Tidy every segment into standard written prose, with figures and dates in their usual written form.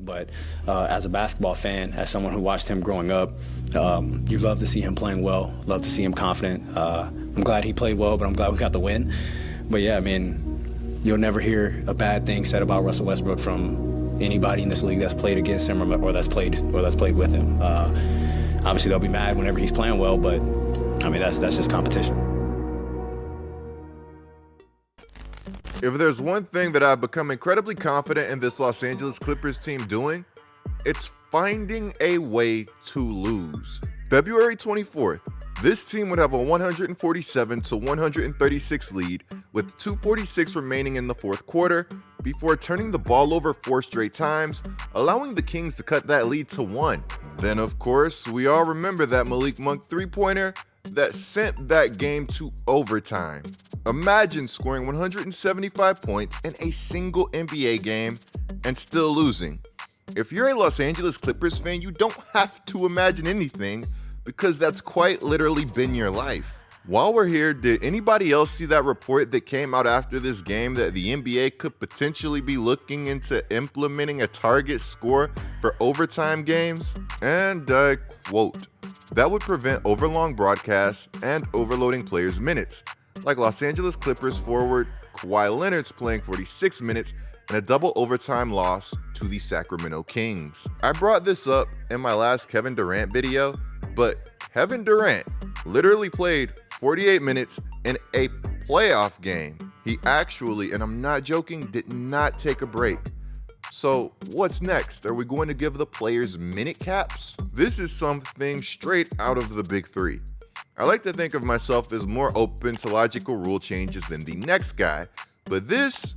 but as a basketball fan, as someone who watched him growing up, you love to see him playing well, love to see him confident. I'm glad he played well, but I'm glad we got the win. But yeah, I mean, you'll never hear a bad thing said about Russell Westbrook from anybody in this league that's played against him or that's played with him. Obviously, they'll be mad whenever he's playing well, but I mean, that's just competition. If there's one thing that I've become incredibly confident in this Los Angeles Clippers team doing, it's finding a way to lose. February 24th, this team would have a 147-136 lead with 2:46 remaining in the fourth quarter before turning the ball over 4 straight times, allowing the Kings to cut that lead to 1. Then, of course, we all remember that Malik Monk three-pointer that sent that game to overtime. Imagine scoring 175 points in a single NBA game and still losing. If you're a Los Angeles Clippers fan, you don't have to imagine anything because that's quite literally been your life. While we're here, did anybody else see that report that came out after this game that the NBA could potentially be looking into implementing a target score for overtime games? And I quote, "That would prevent overlong broadcasts and overloading players' minutes, like Los Angeles Clippers forward Kawhi Leonard's playing 46 minutes in a double overtime loss to the Sacramento Kings." I brought this up in my last Kevin Durant video, but Kevin Durant literally played 48 minutes in a playoff game. He actually, and I'm not joking, did not take a break. So what's next? Are we going to give the players minute caps? This is something straight out of the Big Three. I like to think of myself as more open to logical rule changes than the next guy, but this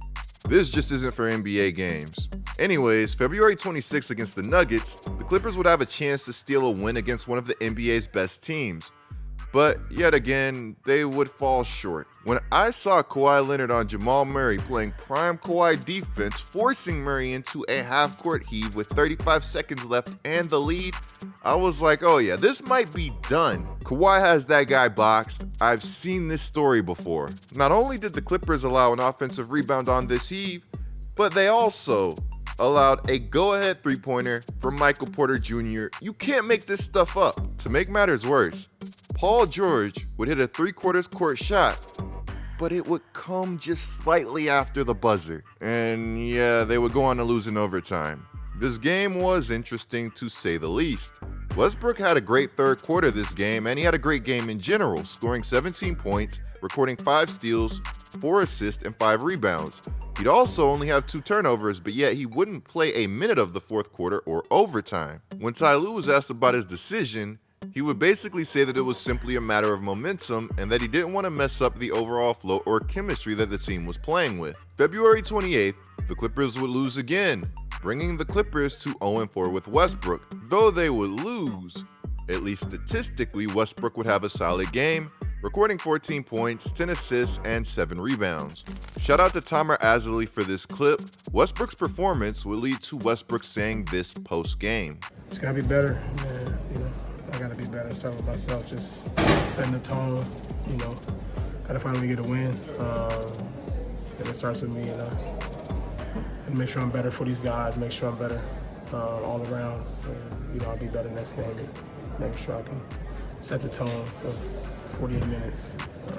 just isn't for NBA games. Anyways, February 26th against the Nuggets, the Clippers would have a chance to steal a win against one of the NBA's best teams. But yet again, they would fall short. When I saw Kawhi Leonard on Jamal Murray playing prime Kawhi defense, forcing Murray into a half-court heave with 35 seconds left and the lead, I was like, oh yeah, this might be done. Kawhi has that guy boxed. I've seen this story before. Not only did the Clippers allow an offensive rebound on this heave, but they also allowed a go-ahead three-pointer from Michael Porter Jr. You can't make this stuff up. To make matters worse, Paul George would hit a three-quarters court shot, but it would come just slightly after the buzzer. And yeah, they would go on to lose in overtime. This game was interesting to say the least. Westbrook had a great third quarter this game, and he had a great game in general, scoring 17 points, recording 5 steals, 4 assists, and 5 rebounds. He'd also only have 2 turnovers, but yet he wouldn't play a minute of the fourth quarter or overtime. When Ty Lue was asked about his decision, he would basically say that it was simply a matter of momentum and that he didn't want to mess up the overall flow or chemistry that the team was playing with. February 28th, the Clippers would lose again, bringing the Clippers to 0-4 with Westbrook. Though they would lose, at least statistically, Westbrook would have a solid game, recording 14 points, 10 assists, and 7 rebounds. Shout out to Tamer Azali for this clip. Westbrook's performance would lead to Westbrook saying this post-game. Just gotta be better, man. I gotta be better. Start with myself, just setting the tone. Gotta finally get a win. And it starts with me, and make sure I'm better for these guys. Make sure I'm better all around. And, I'll be better next game. Make sure I can set the tone for 48 minutes. To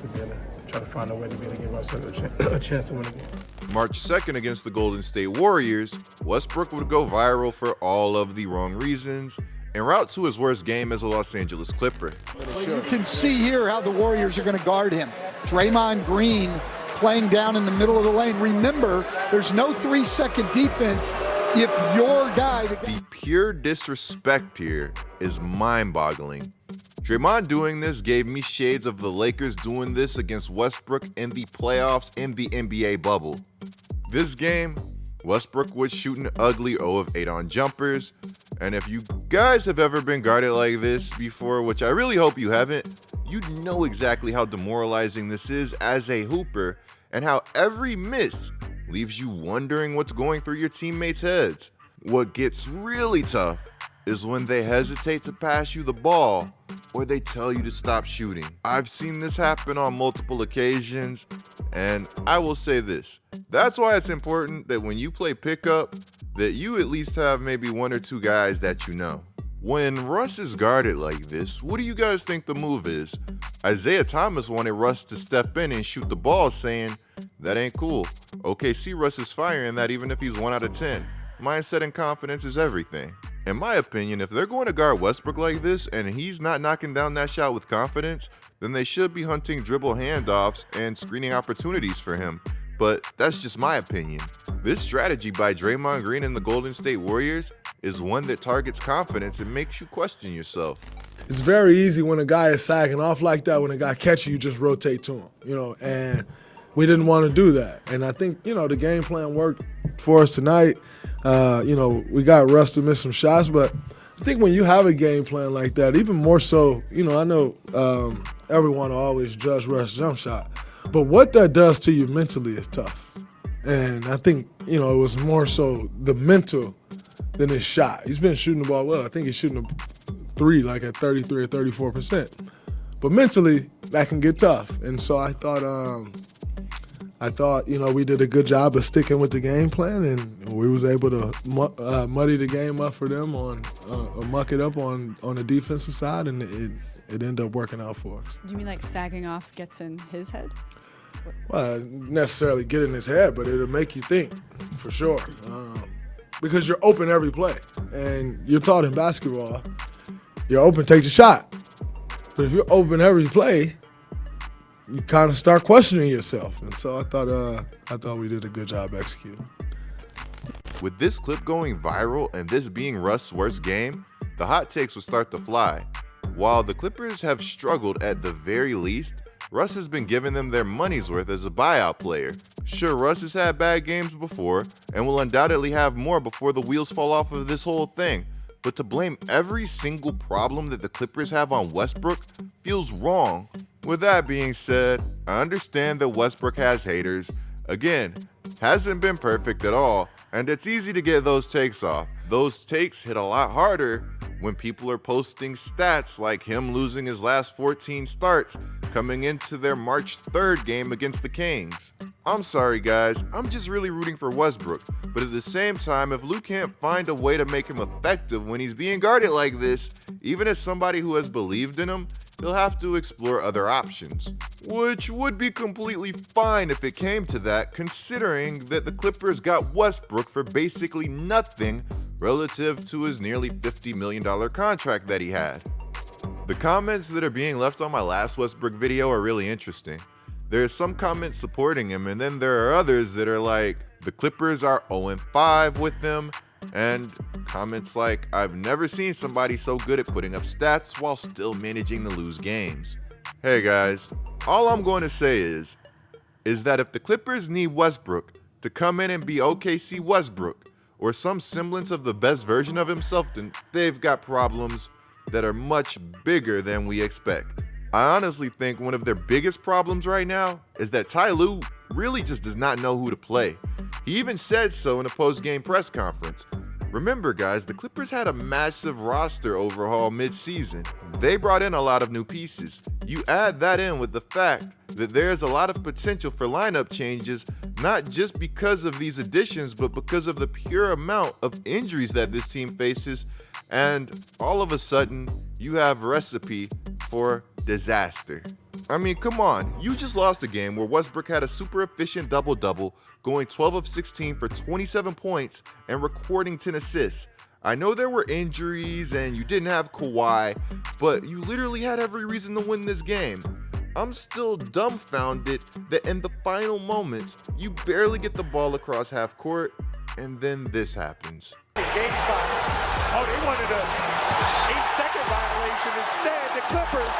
be able to try to find a way to be able to give ourselves a chance to win again. March 2nd against the Golden State Warriors, Westbrook would go viral for all of the wrong reasons, en route to his worst game as a Los Angeles Clipper. You can see here how the Warriors are going to guard him. Draymond Green playing down in the middle of the lane. Remember, there's no 3-second defense if your guy... The pure disrespect here is mind-boggling. Draymond doing this gave me shades of the Lakers doing this against Westbrook in the playoffs in the NBA bubble. This game, Westbrook was shooting ugly 0 of 8 on jumpers, and if you guys have ever been guarded like this before, which I really hope you haven't, you know exactly how demoralizing this is as a hooper and how every miss leaves you wondering what's going through your teammates' heads. What gets really tough is when they hesitate to pass you the ball or they tell you to stop shooting. I've seen this happen on multiple occasions, and I will say this. That's why it's important that when you play pickup, that you at least have maybe one or two guys that you know. When Russ is guarded like this, what do you guys think the move is? Isaiah Thomas wanted Russ to step in and shoot the ball, saying, that ain't cool. OKC Russ is firing that even if he's 1 out of 10. Mindset and confidence is everything. In my opinion, if they're going to guard Westbrook like this and he's not knocking down that shot with confidence, then they should be hunting dribble handoffs and screening opportunities for him. But that's just my opinion. This strategy by Draymond Green and the Golden State Warriors is one that targets confidence and makes you question yourself. It's very easy when a guy is sagging off like that, when a guy catches you, just rotate to him, and we didn't want to do that. And I think, the game plan worked for us tonight. We got Russ to miss some shots, but I think when you have a game plan like that, even more so, I know everyone will always judge Russ' jump shot, but what that does to you mentally is tough. And I think, it was more so the mental than his shot. He's been shooting the ball well. I think he's shooting a three like at 33 or 34%. But mentally, that can get tough. And so I thought, we did a good job of sticking with the game plan, and we was able to muddy the game up for them muck it up on the defensive side, and it ended up working out for us. Do you mean like sagging off gets in his head? Well, necessarily get in his head, but it'll make you think, for sure. Because you're open every play, and you're taught in basketball, you're open, take the shot. But if you're open every play, you kind of start questioning yourself. And so I thought we did a good job executing. With this clip going viral and this being Russ' worst game, the hot takes will start to fly. While the Clippers have struggled at the very least, Russ has been giving them their money's worth as a buyout player. Sure, Russ has had bad games before and will undoubtedly have more before the wheels fall off of this whole thing. But to blame every single problem that the Clippers have on Westbrook feels wrong. With that being said, I understand that Westbrook has haters. Again, hasn't been perfect at all, and it's easy to get those takes off. Those takes hit a lot harder when people are posting stats like him losing his last 14 starts coming into their March 3rd game against the Kings. I'm sorry guys, I'm just really rooting for Westbrook, but at the same time, if Lou can't find a way to make him effective when he's being guarded like this, even as somebody who has believed in him, he'll have to explore other options, which would be completely fine if it came to that, considering that the Clippers got Westbrook for basically nothing relative to his nearly $50 million contract that he had. The comments that are being left on my last Westbrook video are really interesting. There are some comments supporting him, and then there are others that are like, the Clippers are 0-5 with him, and comments like, I've never seen somebody so good at putting up stats while still managing to lose games. Hey guys, all I'm going to say is that if the Clippers need Westbrook to come in and be OKC Westbrook, or some semblance of the best version of himself, then they've got problems that are much bigger than we expect. I honestly think one of their biggest problems right now is that Ty Lue really just does not know who to play. He even said so in a post-game press conference. Remember guys, the Clippers had a massive roster overhaul mid-season. They brought in a lot of new pieces. You add that in with the fact that there's a lot of potential for lineup changes, not just because of these additions, but because of the pure amount of injuries that this team faces, and all of a sudden, you have a recipe for disaster. I mean, come on, you just lost a game where Westbrook had a super efficient double-double, going 12 of 16 for 27 points and recording 10 assists. I know there were injuries and you didn't have Kawhi, but you literally had every reason to win this game. I'm still dumbfounded that in the final moments, you barely get the ball across half court, and then this happens. Game clock. Oh, they wanted a 8-second violation instead. The Clippers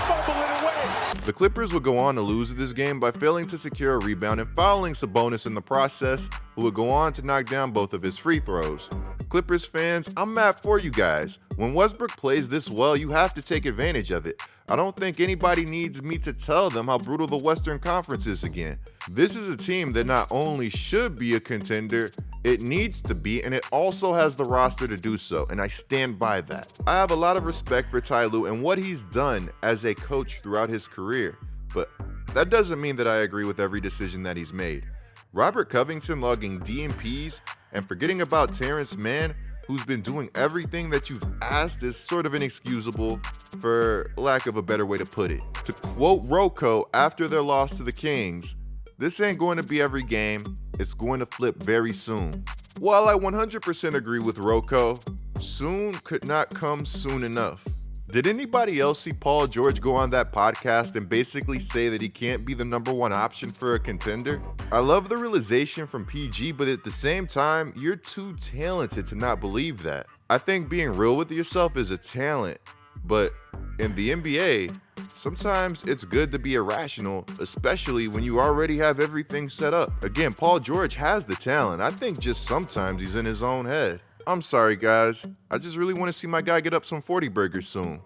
fumble it away. The Clippers would go on to lose this game by failing to secure a rebound and fouling Sabonis in the process, who would go on to knock down both of his free throws. Clippers fans, I'm mad for you guys. When Westbrook plays this well, you have to take advantage of it. I don't think anybody needs me to tell them how brutal the Western Conference is again. This is a team that not only should be a contender, It needs to be, and it also has the roster to do so, and I stand by that. I have a lot of respect for Ty Lue and what he's done as a coach throughout his career, but that doesn't mean that I agree with every decision that he's made. Robert Covington logging DNPs and forgetting about Terrence Mann, who's been doing everything that you've asked, is sort of inexcusable, for lack of a better way to put it. To quote Rocco after their loss to the Kings, "This ain't going to be every game, it's going to flip very soon." While I 100% agree with Rocco, soon could not come soon enough. Did anybody else see Paul George go on that podcast and basically say that he can't be the #1 option for a contender? I love the realization from PG, but at the same time, you're too talented to not believe that. I think being real with yourself is a talent, but in the NBA, sometimes it's good to be irrational, especially when you already have everything set up. Again, Paul George has the talent. I think just sometimes he's in his own head. I'm sorry, guys. I just really want to see my guy get up some 40 burgers soon.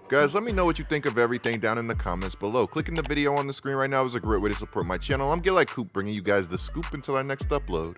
Guys, let me know what you think of everything down in the comments below. Clicking the video on the screen right now is a great way to support my channel. I'm GetLikeCoop, bringing you guys the scoop until our next upload.